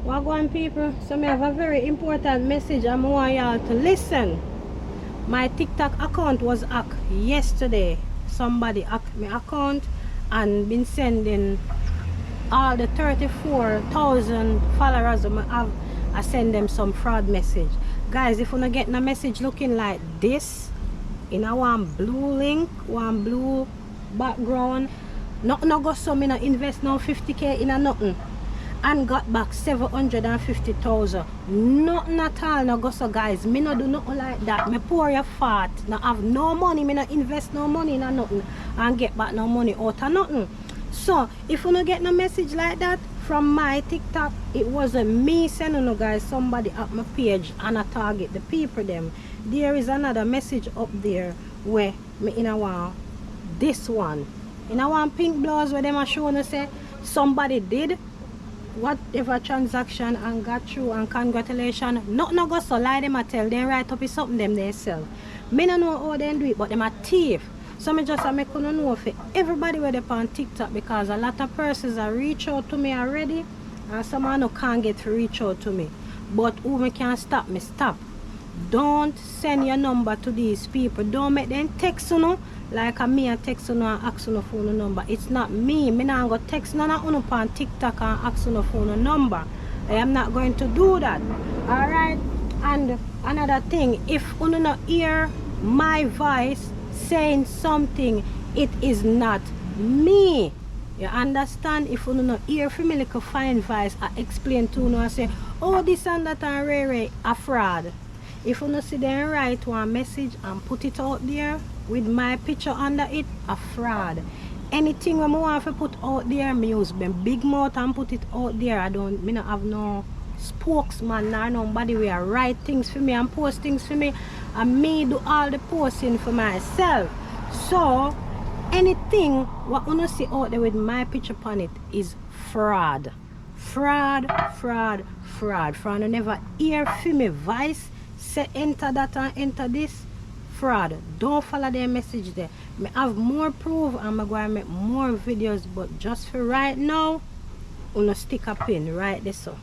Wagwan people, so I have a very important message and I want y'all to listen. My TikTok account was hacked yesterday. Somebody hacked my account and been sending all the 34,000 followers I have. I send them some fraud message. Guys, if you not get a message looking like this, in a one blue link, one blue background, nothing no go so me no invest no 50k in a nothing and got back 750,000. Nothing at all no go so, guys. Me no do nothing like that. Me poor your fat, no have no money, me no invest no money in a nothing and get back no money out of nothing. So if you no get no message like that from my TikTok, it wasn't me sending no, guys. Somebody at my page and I target the people them. There is another message up there where me in a one, this one in a one pink blouse where them are showing us say somebody did whatever transaction and got through and congratulations. Not no go so lie them I tell them right up is something them they sell. Me no know how they do it, but them are thief. So me just make you know for everybody where they on TikTok, because a lot of persons are reach out to me already and some no can't get to reach out to me. But who me can stop me, stop. Don't send your number to these people. Don't make them text you know, like a me and text you know and ask you no phone number. It's not me. Me not go text none of you on TikTok and ask you no phone number. I am not going to do that. Alright? And another thing, if you not hear my voice saying something, it is not me. You understand? If you not hear from me like a fine voice, I explain to you and say, oh, this and that and Ray a fraud. If you not see them write one message and put it out there with my picture under it, a fraud. Anything when I want to put out there, me use my big mouth and put it out there. I don't, me not have no spokesman or nobody will write things for me and post things for me, and me do all the posting for myself. So anything what you see out there with my picture on it is fraud. Fraud, fraud, fraud. Fraud. You never hear from me voice say enter that and enter this. Fraud. Don't follow their message there. I have more proof and I'm going to make more videos, but just for right now, I'm going to stick a pin right there so.